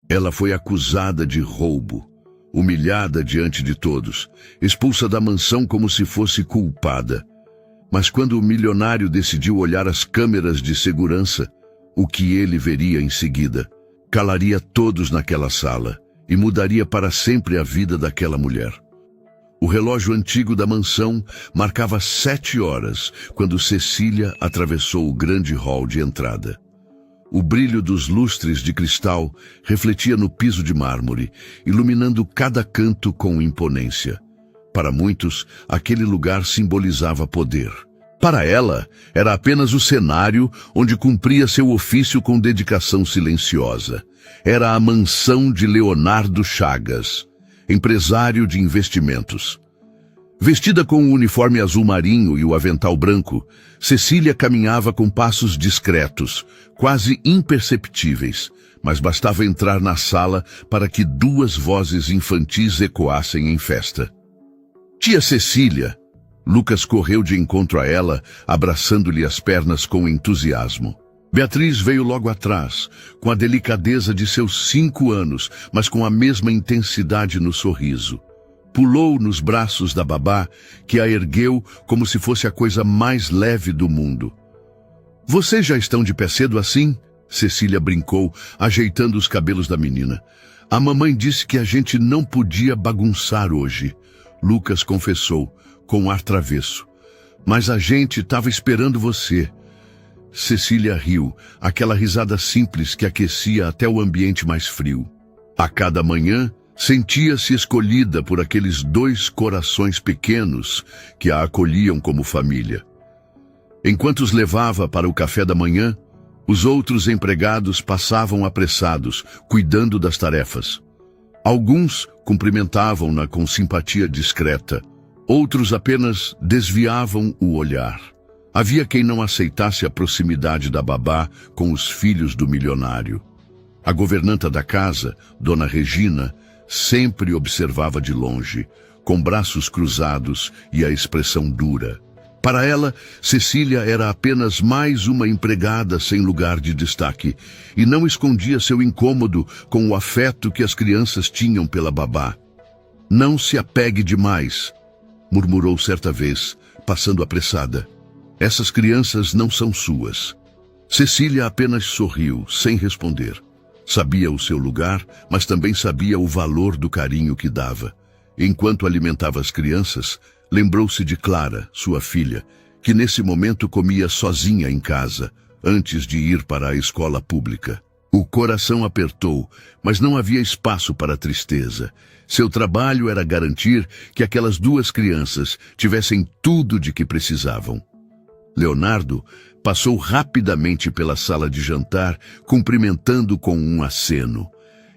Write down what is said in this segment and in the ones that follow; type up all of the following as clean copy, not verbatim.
Ela foi acusada de roubo, humilhada diante de todos, expulsa da mansão como se fosse culpada. Mas quando o milionário decidiu olhar as câmeras de segurança, o que ele veria em seguida? Calaria todos naquela sala e mudaria para sempre a vida daquela mulher. O relógio antigo da mansão marcava 7 horas quando Cecília atravessou o grande hall de entrada. O brilho dos lustres de cristal refletia no piso de mármore, iluminando cada canto com imponência. Para muitos, aquele lugar simbolizava poder. Para ela, era apenas o cenário onde cumpria seu ofício com dedicação silenciosa. Era a mansão de Leonardo Chagas, empresário de investimentos. Vestida com o uniforme azul marinho e o avental branco, Cecília caminhava com passos discretos, quase imperceptíveis, mas bastava entrar na sala para que 2 vozes infantis ecoassem em festa. Tia Cecília! Lucas correu de encontro a ela, abraçando-lhe as pernas com entusiasmo. Beatriz veio logo atrás, com a delicadeza de seus 5 anos, mas com a mesma intensidade no sorriso. Pulou nos braços da babá, que a ergueu como se fosse a coisa mais leve do mundo. Vocês já estão de pé cedo assim? Cecília brincou, ajeitando os cabelos da menina. A mamãe disse que a gente não podia bagunçar hoje. Lucas confessou, com ar travesso. Mas a gente estava esperando você. Cecília riu, aquela risada simples que aquecia até o ambiente mais frio. A cada manhã, sentia-se escolhida por aqueles 2 corações pequenos que a acolhiam como família. Enquanto os levava para o café da manhã, os outros empregados passavam apressados, cuidando das tarefas. Alguns cumprimentavam-na com simpatia discreta, outros apenas desviavam o olhar. Havia quem não aceitasse a proximidade da babá com os filhos do milionário. A governanta da casa, Dona Regina, sempre observava de longe, com braços cruzados e a expressão dura. Para ela, Cecília era apenas mais uma empregada sem lugar de destaque, e não escondia seu incômodo com o afeto que as crianças tinham pela babá. Não se apegue demais, murmurou certa vez, passando apressada. Essas crianças não são suas. Cecília apenas sorriu, sem responder. Sabia o seu lugar, mas também sabia o valor do carinho que dava. Enquanto alimentava as crianças, lembrou-se de Clara, sua filha, que nesse momento comia sozinha em casa, antes de ir para a escola pública. O coração apertou, mas não havia espaço para tristeza. Seu trabalho era garantir que aquelas 2 crianças tivessem tudo de que precisavam. Leonardo passou rapidamente pela sala de jantar, cumprimentando com um aceno.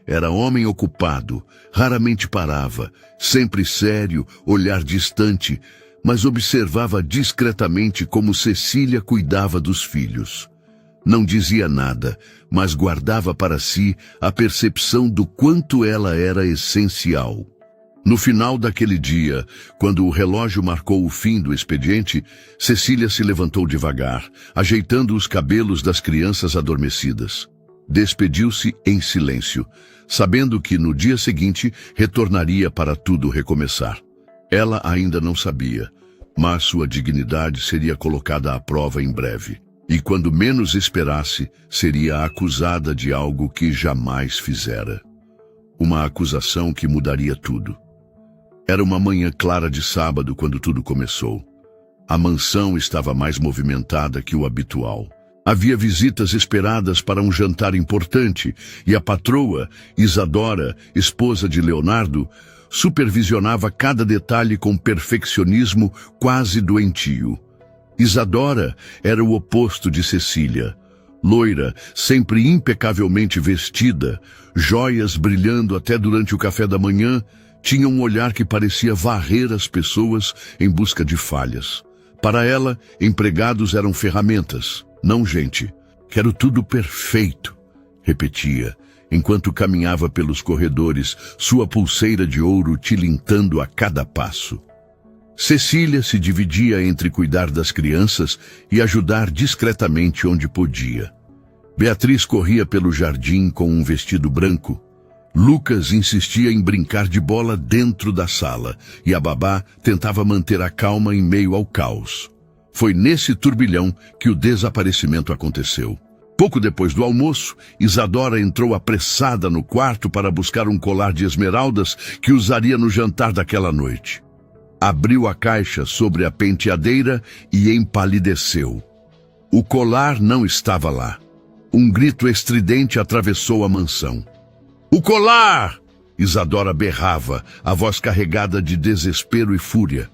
Era homem ocupado, raramente parava, sempre sério, olhar distante, mas observava discretamente como Cecília cuidava dos filhos. Não dizia nada, mas guardava para si a percepção do quanto ela era essencial. No final daquele dia, quando o relógio marcou o fim do expediente, Cecília se levantou devagar, ajeitando os cabelos das crianças adormecidas. Despediu-se em silêncio, sabendo que no dia seguinte retornaria para tudo recomeçar. Ela ainda não sabia, mas sua dignidade seria colocada à prova em breve. E quando menos esperasse, seria acusada de algo que jamais fizera. Uma acusação que mudaria tudo. Era uma manhã clara de sábado quando tudo começou. A mansão estava mais movimentada que o habitual. Havia visitas esperadas para um jantar importante e a patroa, Isadora, esposa de Leonardo, supervisionava cada detalhe com perfeccionismo quase doentio. Isadora era o oposto de Cecília. Loira, sempre impecavelmente vestida, joias brilhando até durante o café da manhã, tinha um olhar que parecia varrer as pessoas em busca de falhas. Para ela, empregados eram ferramentas, não gente. Quero tudo perfeito, repetia, enquanto caminhava pelos corredores, sua pulseira de ouro tilintando a cada passo. Cecília se dividia entre cuidar das crianças e ajudar discretamente onde podia. Beatriz corria pelo jardim com um vestido branco, Lucas insistia em brincar de bola dentro da sala e a babá tentava manter a calma em meio ao caos. Foi nesse turbilhão que o desaparecimento aconteceu. Pouco depois do almoço, Isadora entrou apressada no quarto para buscar um colar de esmeraldas que usaria no jantar daquela noite. Abriu a caixa sobre a penteadeira e empalideceu. O colar não estava lá. Um grito estridente atravessou a mansão. "O colar!" Isadora berrava, a voz carregada de desespero e fúria.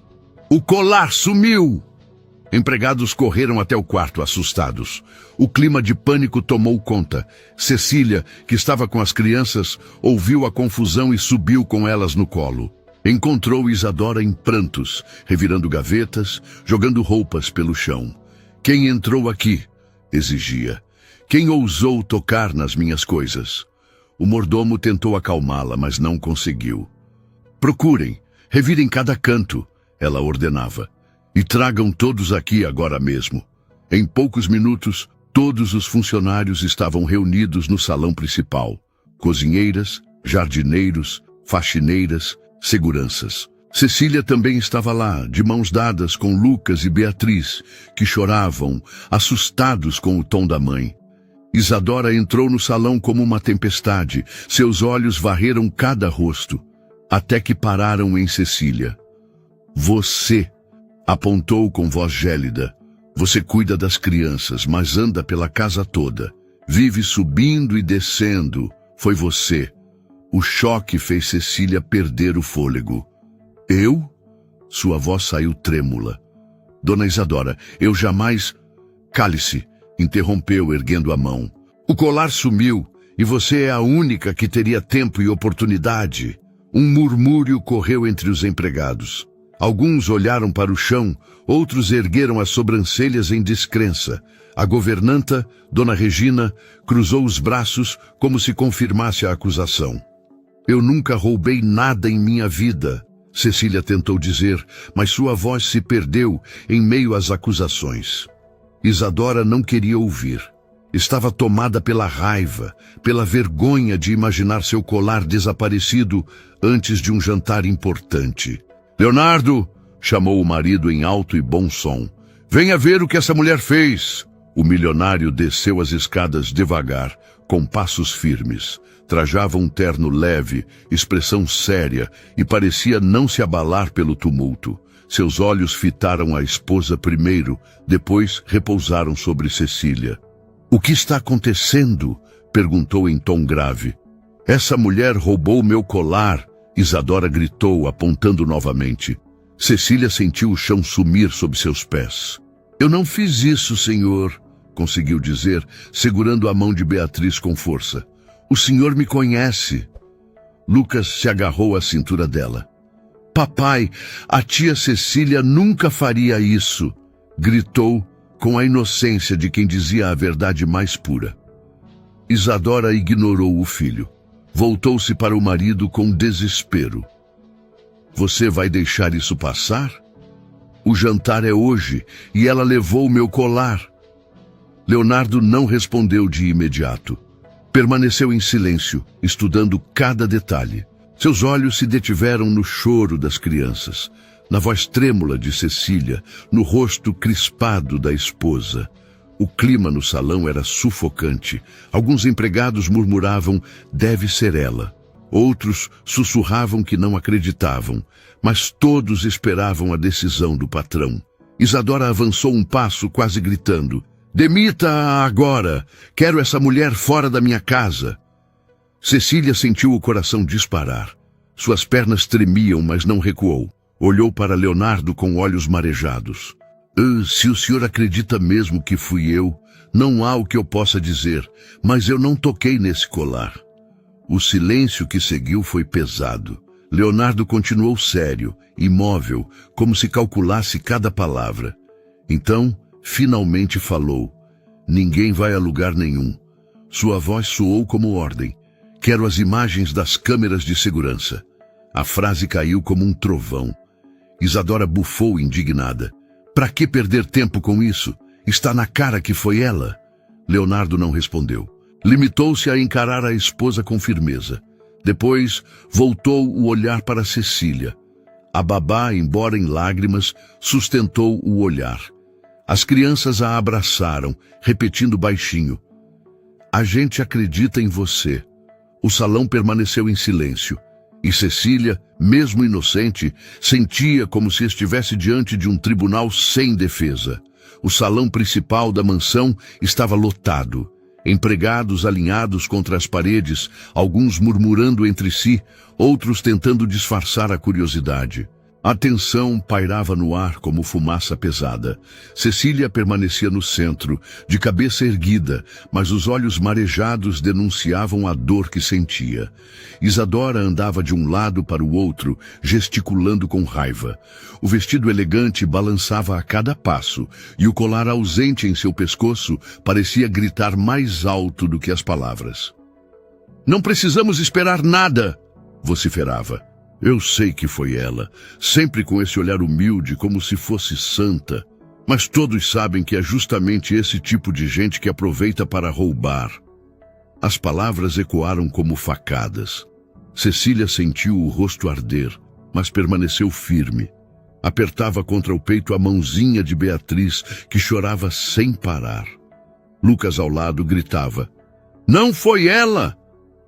"O colar sumiu!" Empregados correram até o quarto, assustados. O clima de pânico tomou conta. Cecília, que estava com as crianças, ouviu a confusão e subiu com elas no colo. Encontrou Isadora em prantos, revirando gavetas, jogando roupas pelo chão. "Quem entrou aqui?" exigia. "Quem ousou tocar nas minhas coisas?" O mordomo tentou acalmá-la, mas não conseguiu. "Procurem, revirem cada canto", ela ordenava. "E tragam todos aqui agora mesmo." Em poucos minutos, todos os funcionários estavam reunidos no salão principal. Cozinheiras, jardineiros, faxineiras, seguranças. Cecília também estava lá, de mãos dadas com Lucas e Beatriz, que choravam, assustados com o tom da mãe. Isadora entrou no salão como uma tempestade. Seus olhos varreram cada rosto, até que pararam em Cecília. "Você", apontou com voz gélida, "você cuida das crianças, mas anda pela casa toda. Vive subindo e descendo. Foi você." O choque fez Cecília perder o fôlego. "Eu?" Sua voz saiu trêmula. "Dona Isadora, eu jamais..." "Cale-se", interrompeu, erguendo a mão. "O colar sumiu, e você é a única que teria tempo e oportunidade." Um murmúrio correu entre os empregados. Alguns olharam para o chão, outros ergueram as sobrancelhas em descrença. A governanta, Dona Regina, cruzou os braços como se confirmasse a acusação. "Eu nunca roubei nada em minha vida", Cecília tentou dizer, mas sua voz se perdeu em meio às acusações. Isadora não queria ouvir. Estava tomada pela raiva, pela vergonha de imaginar seu colar desaparecido antes de um jantar importante. "Leonardo!" chamou o marido em alto e bom som. "Venha ver o que essa mulher fez!" O milionário desceu as escadas devagar, com passos firmes. Trajava um terno leve, expressão séria, e parecia não se abalar pelo tumulto. Seus olhos fitaram a esposa primeiro, depois repousaram sobre Cecília. "O que está acontecendo?" perguntou em tom grave. "Essa mulher roubou meu colar", Isadora gritou, apontando novamente. Cecília sentiu o chão sumir sob seus pés. "Eu não fiz isso, senhor", conseguiu dizer, segurando a mão de Beatriz com força. "O senhor me conhece." Lucas se agarrou à cintura dela. "Papai, a tia Cecília nunca faria isso", gritou com a inocência de quem dizia a verdade mais pura. Isadora ignorou o filho. Voltou-se para o marido com desespero. "Você vai deixar isso passar? O jantar é hoje e ela levou meu colar." Leonardo não respondeu de imediato. Permaneceu em silêncio, estudando cada detalhe. Seus olhos se detiveram no choro das crianças, na voz trêmula de Cecília, no rosto crispado da esposa. O clima no salão era sufocante. Alguns empregados murmuravam, "deve ser ela." Outros sussurravam que não acreditavam, mas todos esperavam a decisão do patrão. Isadora avançou um passo, quase gritando, "Demita-a agora! Quero essa mulher fora da minha casa!" Cecília sentiu o coração disparar. Suas pernas tremiam, mas não recuou. Olhou para Leonardo com olhos marejados. Se o senhor acredita mesmo que fui eu, não há o que eu possa dizer, mas eu não toquei nesse colar." O silêncio que seguiu foi pesado. Leonardo continuou sério, imóvel, como se calculasse cada palavra. Então, finalmente falou. "Ninguém vai a lugar nenhum." Sua voz soou como ordem. "Quero as imagens das câmeras de segurança." A frase caiu como um trovão. Isadora bufou indignada. "Para que perder tempo com isso? Está na cara que foi ela." Leonardo não respondeu. Limitou-se a encarar a esposa com firmeza. Depois, voltou o olhar para Cecília. A babá, embora em lágrimas, sustentou o olhar. As crianças a abraçaram, repetindo baixinho: "A gente acredita em você." O salão permaneceu em silêncio. E Cecília, mesmo inocente, sentia como se estivesse diante de um tribunal sem defesa. O salão principal da mansão estava lotado. Empregados alinhados contra as paredes, alguns murmurando entre si, outros tentando disfarçar a curiosidade. A tensão pairava no ar como fumaça pesada. Cecília permanecia no centro, de cabeça erguida, mas os olhos marejados denunciavam a dor que sentia. Isadora andava de um lado para o outro, gesticulando com raiva. O vestido elegante balançava a cada passo, e o colar ausente em seu pescoço parecia gritar mais alto do que as palavras. "Não precisamos esperar nada!" vociferava. Eu sei que foi ela, sempre com esse olhar humilde, como se fosse santa. Mas todos sabem que é justamente esse tipo de gente que aproveita para roubar. As palavras ecoaram como facadas. Cecília sentiu o rosto arder, mas permaneceu firme. Apertava contra o peito a mãozinha de Beatriz, que chorava sem parar. Lucas ao lado gritava: "Não foi ela!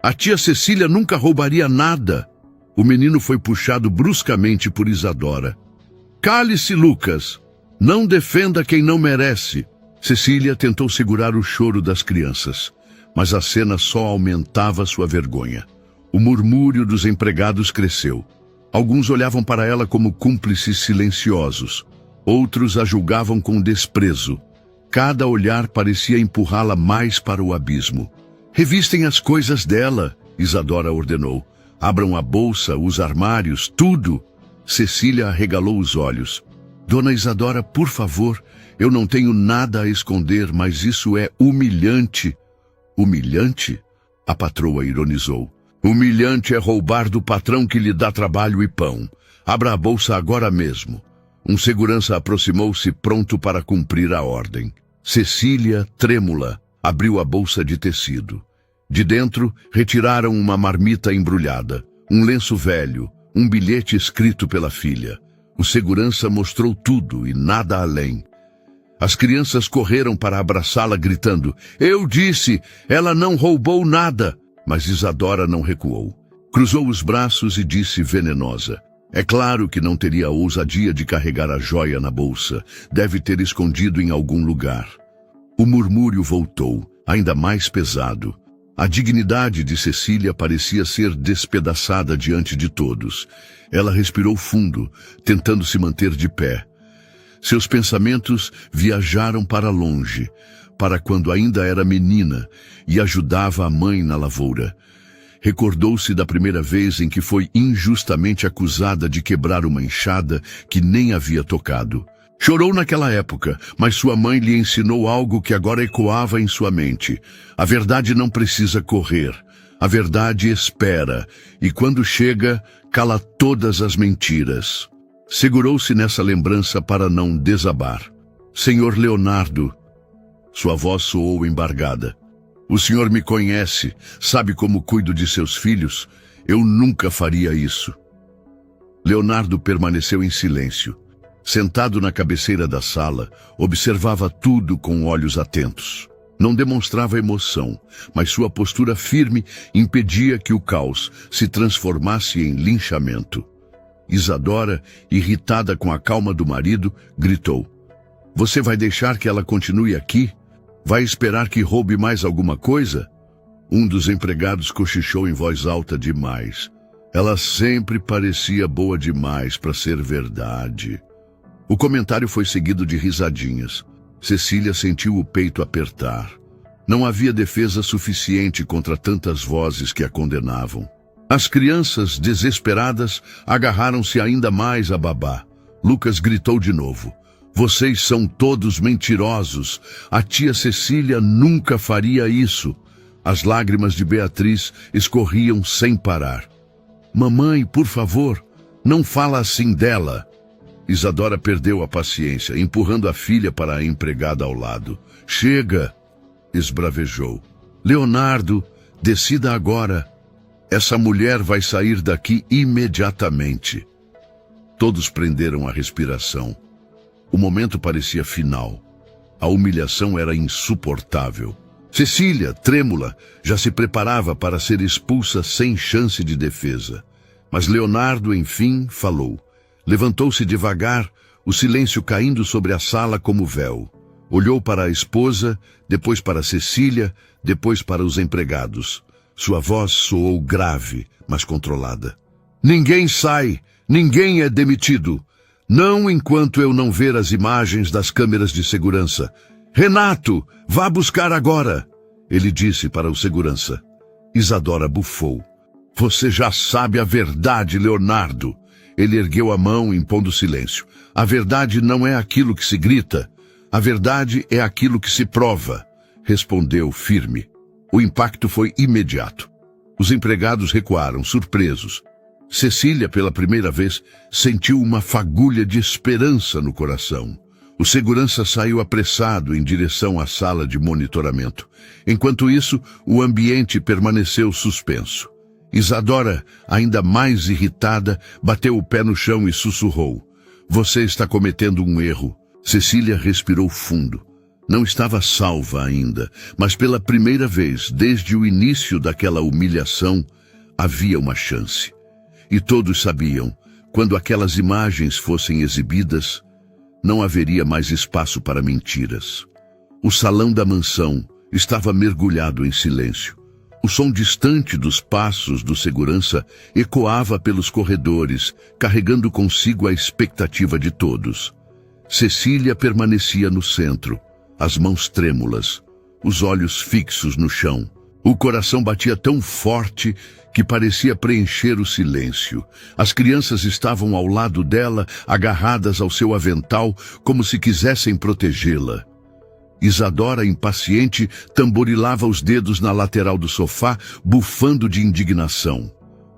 A tia Cecília nunca roubaria nada!" O menino foi puxado bruscamente por Isadora. "Cale-se, Lucas! Não defenda quem não merece!" Cecília tentou segurar o choro das crianças, mas a cena só aumentava sua vergonha. O murmúrio dos empregados cresceu. Alguns olhavam para ela como cúmplices silenciosos. Outros a julgavam com desprezo. Cada olhar parecia empurrá-la mais para o abismo. "Revistem as coisas dela", Isadora ordenou. "Abram a bolsa, os armários, tudo." Cecília arregalou os olhos. "Dona Isadora, por favor, eu não tenho nada a esconder, mas isso é humilhante." "Humilhante?" A patroa ironizou. "Humilhante é roubar do patrão que lhe dá trabalho e pão. Abra a bolsa agora mesmo." Um segurança aproximou-se pronto para cumprir a ordem. Cecília, trêmula, abriu a bolsa de tecido. De dentro, retiraram uma marmita embrulhada, um lenço velho, um bilhete escrito pela filha. O segurança mostrou tudo e nada além. As crianças correram para abraçá-la gritando: "Eu disse, ela não roubou nada!" Mas Isadora não recuou. Cruzou os braços e disse venenosa: "É claro que não teria a ousadia de carregar a joia na bolsa. Deve ter escondido em algum lugar." O murmúrio voltou, ainda mais pesado. A dignidade de Cecília parecia ser despedaçada diante de todos. Ela respirou fundo, tentando se manter de pé. Seus pensamentos viajaram para longe, para quando ainda era menina e ajudava a mãe na lavoura. Recordou-se da primeira vez em que foi injustamente acusada de quebrar uma enxada que nem havia tocado. Chorou naquela época, mas sua mãe lhe ensinou algo que agora ecoava em sua mente. A verdade não precisa correr. A verdade espera, e quando chega, cala todas as mentiras. Segurou-se nessa lembrança para não desabar. "Senhor Leonardo." Sua voz soou embargada. "O senhor me conhece, sabe como cuido de seus filhos. Eu nunca faria isso." Leonardo permaneceu em silêncio. Sentado na cabeceira da sala, observava tudo com olhos atentos. Não demonstrava emoção, mas sua postura firme impedia que o caos se transformasse em linchamento. Isadora, irritada com a calma do marido, gritou: "Você vai deixar que ela continue aqui? Vai esperar que roube mais alguma coisa?" Um dos empregados cochichou em voz alta demais. "Ela sempre parecia boa demais para ser verdade." O comentário foi seguido de risadinhas. Cecília sentiu o peito apertar. Não havia defesa suficiente contra tantas vozes que a condenavam. As crianças, desesperadas, agarraram-se ainda mais a babá. Lucas gritou de novo: "Vocês são todos mentirosos. A tia Cecília nunca faria isso." As lágrimas de Beatriz escorriam sem parar. "Mamãe, por favor, não fala assim dela." Isadora perdeu a paciência, empurrando a filha para a empregada ao lado. "Chega!" esbravejou. "Leonardo, decida agora." Essa mulher vai sair daqui imediatamente. Todos prenderam a respiração. O momento parecia final. A humilhação era insuportável. Cecília, trêmula, já se preparava para ser expulsa sem chance de defesa. Mas Leonardo, enfim, falou. Levantou-se devagar, o silêncio caindo sobre a sala como véu. Olhou para a esposa, depois para Cecília, depois para os empregados. Sua voz soou grave, mas controlada. Ninguém sai, ninguém é demitido. Não enquanto eu não ver as imagens das câmeras de segurança. Renato, vá buscar agora, ele disse para o segurança. Isadora bufou. Você já sabe a verdade, Leonardo. Ele ergueu a mão, impondo silêncio. A verdade não é aquilo que se grita. A verdade é aquilo que se prova, respondeu firme. O impacto foi imediato. Os empregados recuaram, surpresos. Cecília, pela primeira vez, sentiu uma fagulha de esperança no coração. O segurança saiu apressado em direção à sala de monitoramento. Enquanto isso, o ambiente permaneceu suspenso. Isadora, ainda mais irritada, bateu o pé no chão e sussurrou. Você está cometendo um erro. Cecília respirou fundo. Não estava salva ainda, mas pela primeira vez, desde o início daquela humilhação, havia uma chance. E todos sabiam, quando aquelas imagens fossem exibidas, não haveria mais espaço para mentiras. O salão da mansão estava mergulhado em silêncio. O som distante dos passos do segurança ecoava pelos corredores, carregando consigo a expectativa de todos. Cecília permanecia no centro, as mãos trêmulas, os olhos fixos no chão. O coração batia tão forte que parecia preencher o silêncio. As crianças estavam ao lado dela, agarradas ao seu avental, como se quisessem protegê-la. Isadora, impaciente, tamborilava os dedos na lateral do sofá, bufando de indignação.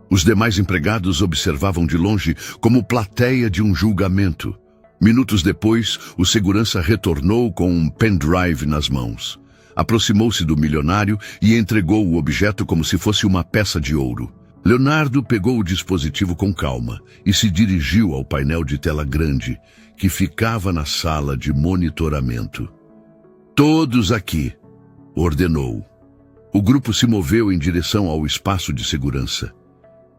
Os demais empregados observavam de longe como plateia de um julgamento. Minutos depois, o segurança retornou com um pendrive nas mãos. Aproximou-se do milionário e entregou o objeto como se fosse uma peça de ouro. Leonardo pegou o dispositivo com calma e se dirigiu ao painel de tela grande, que ficava na sala de monitoramento. Todos aqui, ordenou. O grupo se moveu em direção ao espaço de segurança.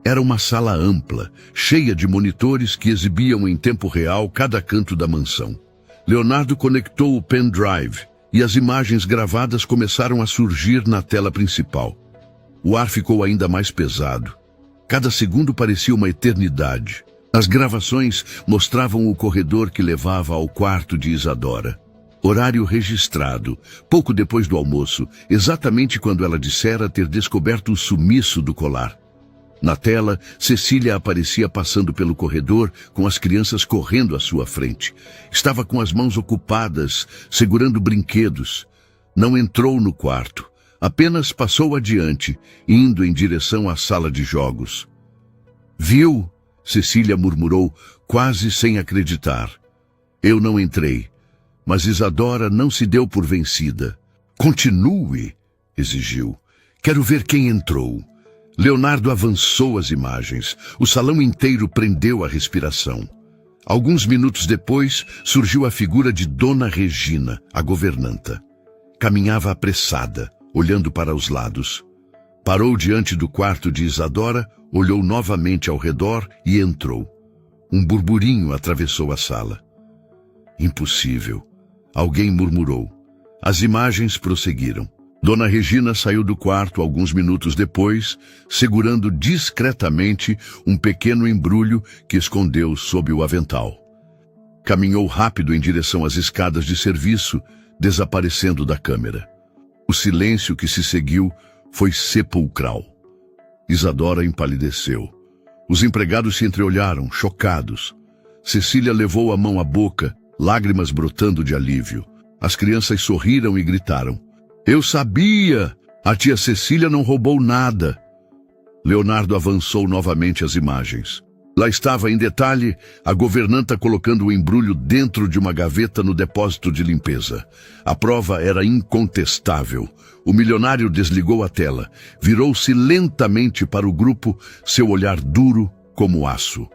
Era uma sala ampla, cheia de monitores que exibiam em tempo real cada canto da mansão. Leonardo conectou o pendrive e as imagens gravadas começaram a surgir na tela principal. O ar ficou ainda mais pesado. Cada segundo parecia uma eternidade. As gravações mostravam o corredor que levava ao quarto de Isadora. Horário registrado, pouco depois do almoço, exatamente quando ela dissera ter descoberto o sumiço do colar. Na tela, Cecília aparecia passando pelo corredor, com as crianças correndo à sua frente. Estava com as mãos ocupadas, segurando brinquedos. Não entrou no quarto, apenas passou adiante, indo em direção à sala de jogos. Viu? Cecília murmurou, quase sem acreditar. Eu não entrei, mas Isadora não se deu por vencida. Continue, exigiu. Quero ver quem entrou. Leonardo avançou as imagens. O salão inteiro prendeu a respiração. Alguns minutos depois, surgiu a figura de Dona Regina, a governanta. Caminhava apressada, olhando para os lados. Parou diante do quarto de Isadora, olhou novamente ao redor e entrou. Um burburinho atravessou a sala. Impossível. Alguém murmurou. As imagens prosseguiram. Dona Regina saiu do quarto alguns minutos depois, segurando discretamente um pequeno embrulho que escondeu sob o avental. Caminhou rápido em direção às escadas de serviço, desaparecendo da câmera. O silêncio que se seguiu foi sepulcral. Isadora empalideceu. Os empregados se entreolharam, chocados. Cecília levou a mão à boca, lágrimas brotando de alívio. As crianças sorriram e gritaram. Eu sabia! A tia Cecília não roubou nada. Leonardo avançou novamente as imagens. Lá estava, em detalhe, a governanta colocando o embrulho dentro de uma gaveta no depósito de limpeza. A prova era incontestável. O milionário desligou a tela, virou-se lentamente para o grupo, seu olhar duro como aço.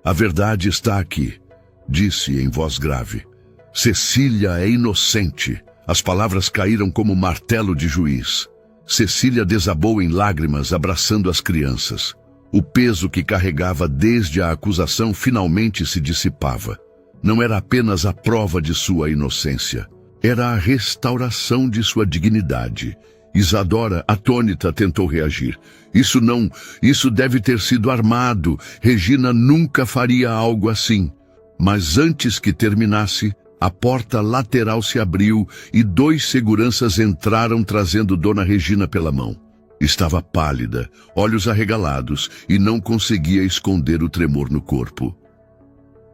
A verdade está aqui, disse em voz grave. Cecília é inocente. As palavras caíram como martelo de juiz. Cecília desabou em lágrimas, abraçando as crianças. O peso que carregava desde a acusação finalmente se dissipava. Não era apenas a prova de sua inocência. Era a restauração de sua dignidade. Isadora, atônita, tentou reagir. Isso deve ter sido armado. Regina nunca faria algo assim. Mas antes que terminasse, a porta lateral se abriu e 2 seguranças entraram trazendo Dona Regina pela mão. Estava pálida, olhos arregalados e não conseguia esconder o tremor no corpo.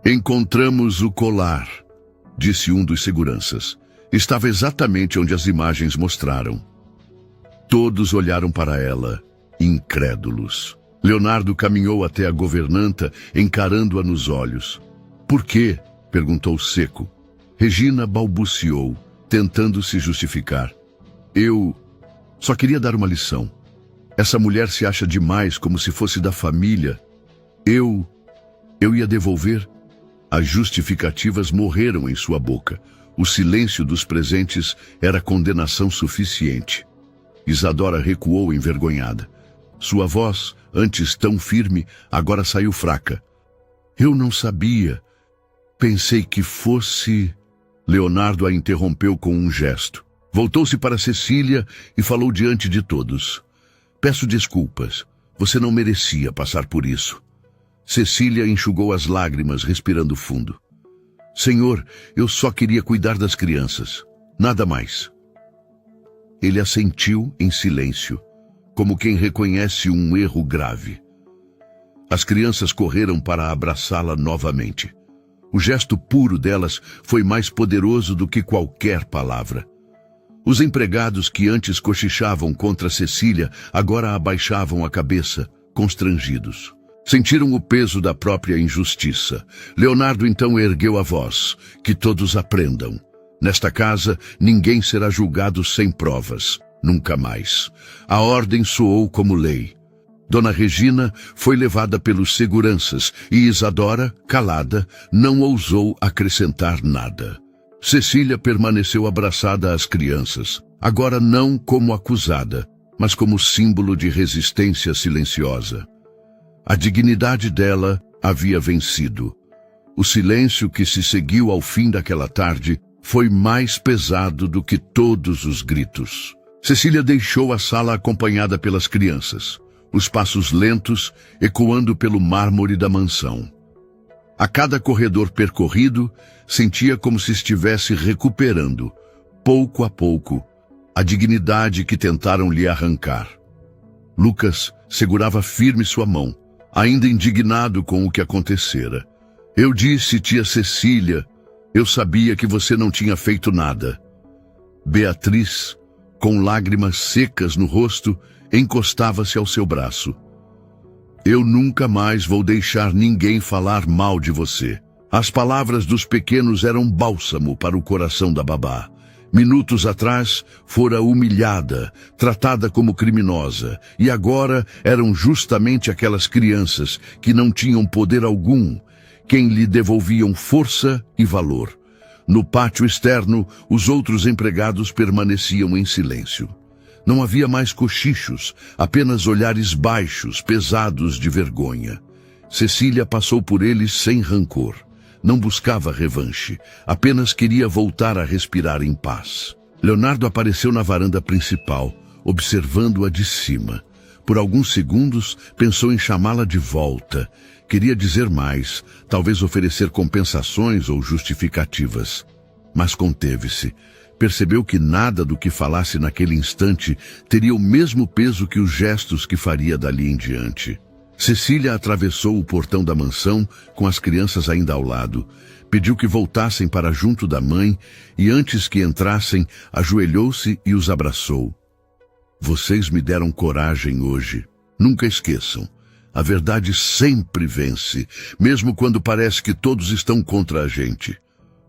Encontramos o colar, disse um dos seguranças. Estava exatamente onde as imagens mostraram. Todos olharam para ela, incrédulos. Leonardo caminhou até a governanta, encarando-a nos olhos. Por quê? Perguntou seco. Regina balbuciou, tentando se justificar. Eu só queria dar uma lição. Essa mulher se acha demais, como se fosse da família. Eu ia devolver. As justificativas morreram em sua boca. O silêncio dos presentes era condenação suficiente. Isadora recuou envergonhada. Sua voz, antes tão firme, agora saiu fraca. Eu não sabia. Pensei que fosse... Leonardo a interrompeu com um gesto. Voltou-se para Cecília e falou diante de todos. Peço desculpas. Você não merecia passar por isso. Cecília enxugou as lágrimas, respirando fundo. Senhor, eu só queria cuidar das crianças. Nada mais. Ele assentiu em silêncio, como quem reconhece um erro grave. As crianças correram para abraçá-la novamente. O gesto puro delas foi mais poderoso do que qualquer palavra. Os empregados que antes cochichavam contra Cecília agora abaixavam a cabeça, constrangidos. Sentiram o peso da própria injustiça. Leonardo então ergueu a voz. Que todos aprendam. Nesta casa, ninguém será julgado sem provas. Nunca mais. A ordem soou como lei. Dona Regina foi levada pelos seguranças e Isadora, calada, não ousou acrescentar nada. Cecília permaneceu abraçada às crianças, agora não como acusada, mas como símbolo de resistência silenciosa. A dignidade dela havia vencido. O silêncio que se seguiu ao fim daquela tarde foi mais pesado do que todos os gritos. Cecília deixou a sala acompanhada pelas crianças, os passos lentos ecoando pelo mármore da mansão. A cada corredor percorrido, sentia como se estivesse recuperando, pouco a pouco, a dignidade que tentaram lhe arrancar. Lucas segurava firme sua mão, ainda indignado com o que acontecera. Eu disse, tia Cecília, eu sabia que você não tinha feito nada. Beatriz, com lágrimas secas no rosto, encostava-se ao seu braço. Eu nunca mais vou deixar ninguém falar mal de você. As palavras dos pequenos eram bálsamo para o coração da babá. Minutos atrás, fora humilhada, tratada como criminosa, e agora eram justamente aquelas crianças que não tinham poder algum, quem lhe devolviam força e valor. No pátio externo, os outros empregados permaneciam em silêncio. Não havia mais cochichos, apenas olhares baixos, pesados de vergonha. Cecília passou por eles sem rancor. Não buscava revanche, apenas queria voltar a respirar em paz. Leonardo apareceu na varanda principal, observando-a de cima. Por alguns segundos, pensou em chamá-la de volta. Queria dizer mais, talvez oferecer compensações ou justificativas. Mas conteve-se. Percebeu que nada do que falasse naquele instante teria o mesmo peso que os gestos que faria dali em diante. Cecília atravessou o portão da mansão, com as crianças ainda ao lado. Pediu que voltassem para junto da mãe e, antes que entrassem, ajoelhou-se e os abraçou. Vocês me deram coragem hoje. Nunca esqueçam. A verdade sempre vence, mesmo quando parece que todos estão contra a gente.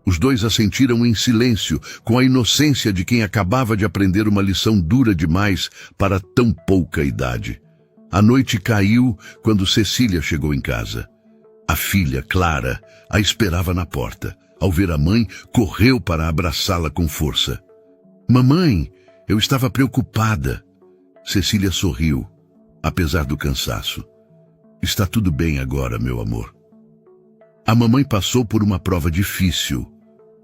Os dois assentiram em silêncio, com a inocência de quem acabava de aprender uma lição dura demais para tão pouca idade. A noite caiu quando Cecília chegou em casa. A filha, Clara, a esperava na porta. Ao ver a mãe, correu para abraçá-la com força. Mamãe, eu estava preocupada. Cecília sorriu, apesar do cansaço. Está tudo bem agora, meu amor. A mamãe passou por uma prova difícil,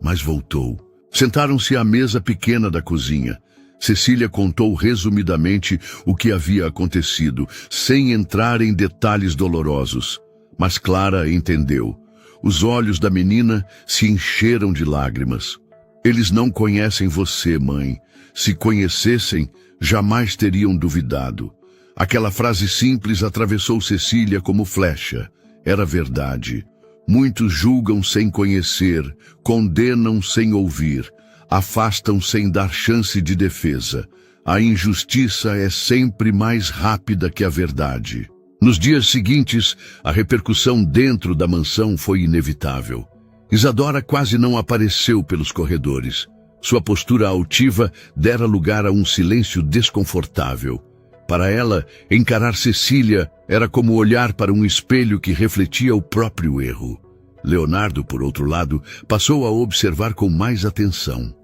mas voltou. Sentaram-se à mesa pequena da cozinha. Cecília contou resumidamente o que havia acontecido, sem entrar em detalhes dolorosos. Mas Clara entendeu. Os olhos da menina se encheram de lágrimas. Eles não conhecem você, mãe. Se conhecessem, jamais teriam duvidado. Aquela frase simples atravessou Cecília como flecha. Era verdade. Muitos julgam sem conhecer, condenam sem ouvir, afastam sem dar chance de defesa. A injustiça é sempre mais rápida que a verdade. Nos dias seguintes, a repercussão dentro da mansão foi inevitável. Isadora quase não apareceu pelos corredores. Sua postura altiva dera lugar a um silêncio desconfortável. Para ela, encarar Cecília era como olhar para um espelho que refletia o próprio erro. Leonardo, por outro lado, passou a observar com mais atenção.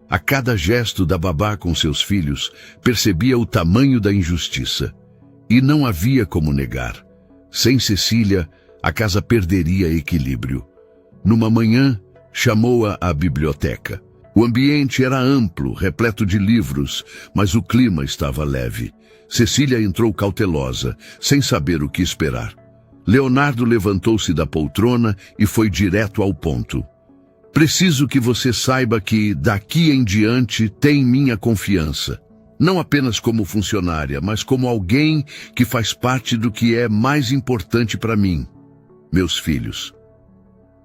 A cada gesto da babá com seus filhos, percebia o tamanho da injustiça. E não havia como negar. Sem Cecília, a casa perderia equilíbrio. Numa manhã, chamou-a à biblioteca. O ambiente era amplo, repleto de livros, mas o clima estava leve. Cecília entrou cautelosa, sem saber o que esperar. Leonardo levantou-se da poltrona e foi direto ao ponto. Preciso que você saiba que, daqui em diante, tem minha confiança. Não apenas como funcionária, mas como alguém que faz parte do que é mais importante para mim, meus filhos.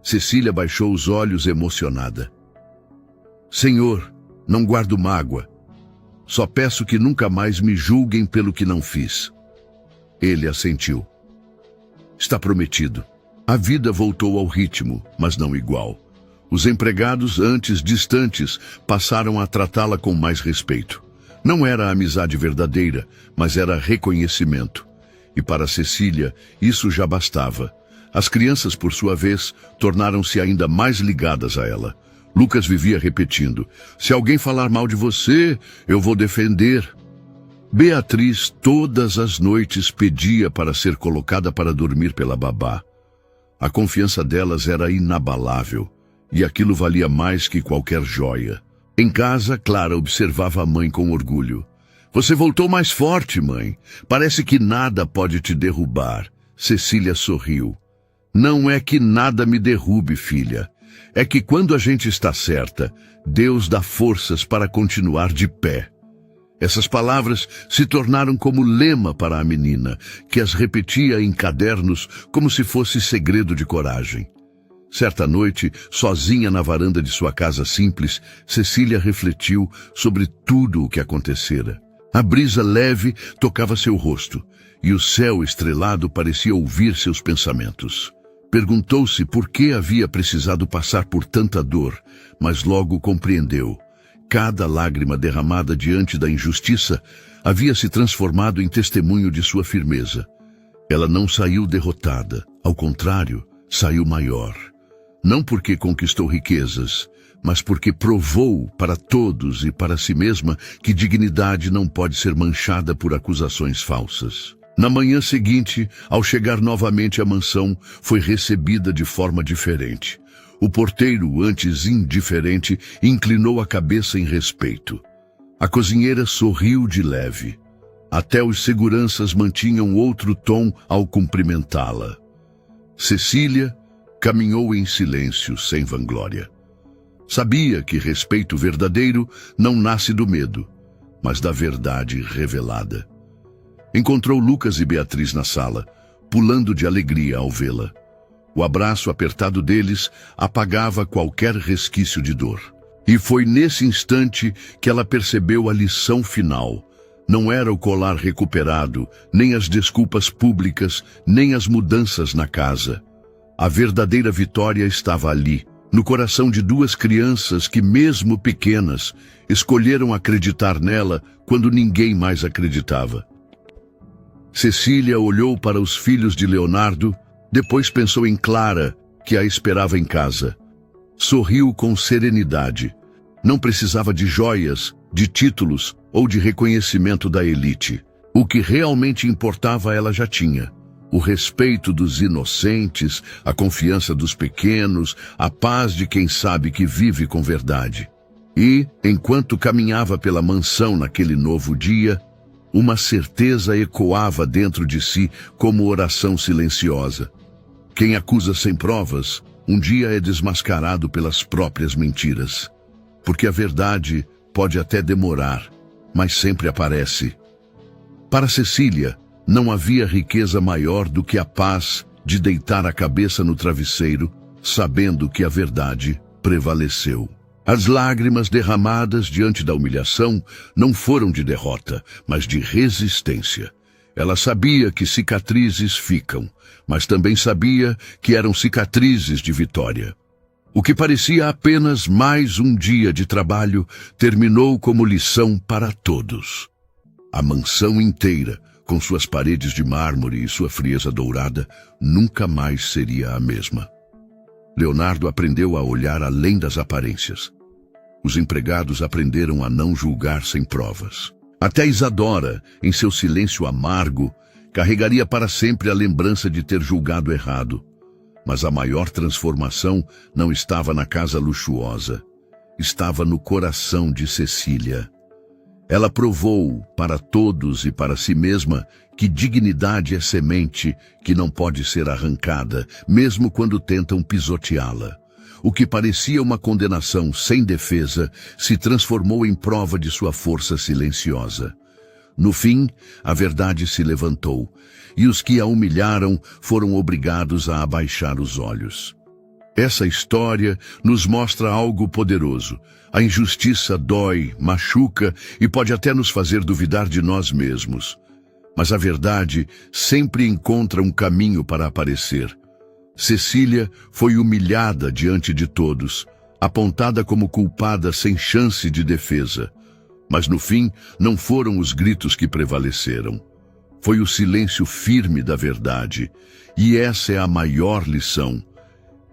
Cecília baixou os olhos emocionada. Senhor, não guardo mágoa. Só peço que nunca mais me julguem pelo que não fiz. Ele assentiu. Está prometido. A vida voltou ao ritmo, mas não igual. Os empregados, antes distantes, passaram a tratá-la com mais respeito. Não era amizade verdadeira, mas era reconhecimento. E para Cecília, isso já bastava. As crianças, por sua vez, tornaram-se ainda mais ligadas a ela. Lucas vivia repetindo, se alguém falar mal de você, eu vou defender. Beatriz todas as noites pedia para ser colocada para dormir pela babá. A confiança delas era inabalável, e aquilo valia mais que qualquer joia. Em casa, Clara observava a mãe com orgulho. Você voltou mais forte, mãe. Parece que nada pode te derrubar. Cecília sorriu. Não é que nada me derrube, filha. É que quando a gente está certa, Deus dá forças para continuar de pé. Essas palavras se tornaram como lema para a menina, que as repetia em cadernos como se fosse segredo de coragem. Certa noite, sozinha na varanda de sua casa simples, Cecília refletiu sobre tudo o que acontecera. A brisa leve tocava seu rosto, e o céu estrelado parecia ouvir seus pensamentos. Perguntou-se por que havia precisado passar por tanta dor, mas logo compreendeu. Cada lágrima derramada diante da injustiça havia se transformado em testemunho de sua firmeza. Ela não saiu derrotada, ao contrário, saiu maior. Não porque conquistou riquezas, mas porque provou para todos e para si mesma que dignidade não pode ser manchada por acusações falsas. Na manhã seguinte, ao chegar novamente à mansão, foi recebida de forma diferente. O porteiro, antes indiferente, inclinou a cabeça em respeito. A cozinheira sorriu de leve. Até os seguranças mantinham outro tom ao cumprimentá-la. Cecília caminhou em silêncio, sem vanglória. Sabia que respeito verdadeiro não nasce do medo, mas da verdade revelada. Encontrou Lucas e Beatriz na sala, pulando de alegria ao vê-la. O abraço apertado deles apagava qualquer resquício de dor. E foi nesse instante que ela percebeu a lição final. Não era o colar recuperado, nem as desculpas públicas, nem as mudanças na casa. A verdadeira vitória estava ali, no coração de duas crianças que, mesmo pequenas, escolheram acreditar nela quando ninguém mais acreditava. Cecília olhou para os filhos de Leonardo, depois pensou em Clara, que a esperava em casa. Sorriu com serenidade. Não precisava de joias, de títulos ou de reconhecimento da elite. O que realmente importava ela já tinha. O respeito dos inocentes, a confiança dos pequenos, a paz de quem sabe que vive com verdade. E, enquanto caminhava pela mansão naquele novo dia, uma certeza ecoava dentro de si como oração silenciosa. Quem acusa sem provas, um dia é desmascarado pelas próprias mentiras. Porque a verdade pode até demorar, mas sempre aparece. Para Cecília, não havia riqueza maior do que a paz de deitar a cabeça no travesseiro, sabendo que a verdade prevaleceu. As lágrimas derramadas diante da humilhação não foram de derrota, mas de resistência. Ela sabia que cicatrizes ficam, mas também sabia que eram cicatrizes de vitória. O que parecia apenas mais um dia de trabalho terminou como lição para todos. A mansão inteira, com suas paredes de mármore e sua frieza dourada, nunca mais seria a mesma. Leonardo aprendeu a olhar além das aparências. Os empregados aprenderam a não julgar sem provas. Até Isadora, em seu silêncio amargo, carregaria para sempre a lembrança de ter julgado errado. Mas a maior transformação não estava na casa luxuosa. Estava no coração de Cecília. Ela provou, para todos e para si mesma, que dignidade é semente que não pode ser arrancada, mesmo quando tentam pisoteá-la. O que parecia uma condenação sem defesa se transformou em prova de sua força silenciosa. No fim, a verdade se levantou, e os que a humilharam foram obrigados a abaixar os olhos. Essa história nos mostra algo poderoso. A injustiça dói, machuca e pode até nos fazer duvidar de nós mesmos. Mas a verdade sempre encontra um caminho para aparecer. Cecília foi humilhada diante de todos, apontada como culpada sem chance de defesa. Mas no fim, não foram os gritos que prevaleceram. Foi o silêncio firme da verdade. E essa é a maior lição.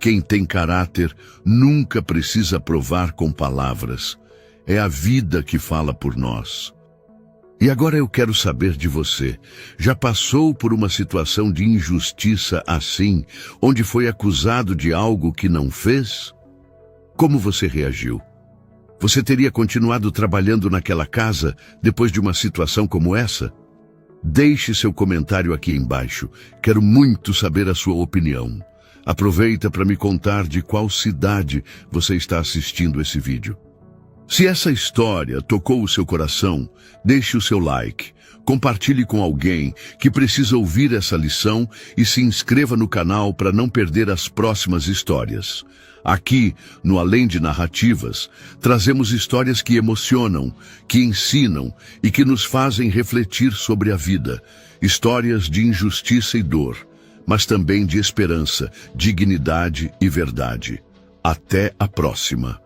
Quem tem caráter nunca precisa provar com palavras. É a vida que fala por nós. E agora eu quero saber de você. Já passou por uma situação de injustiça assim, onde foi acusado de algo que não fez? Como você reagiu? Você teria continuado trabalhando naquela casa depois de uma situação como essa? Deixe seu comentário aqui embaixo. Quero muito saber a sua opinião. Aproveita para me contar de qual cidade você está assistindo esse vídeo. Se essa história tocou o seu coração, deixe o seu like, compartilhe com alguém que precisa ouvir essa lição e se inscreva no canal para não perder as próximas histórias. Aqui, no Além de Narrativas, trazemos histórias que emocionam, que ensinam e que nos fazem refletir sobre a vida. Histórias de injustiça e dor, mas também de esperança, dignidade e verdade. Até a próxima!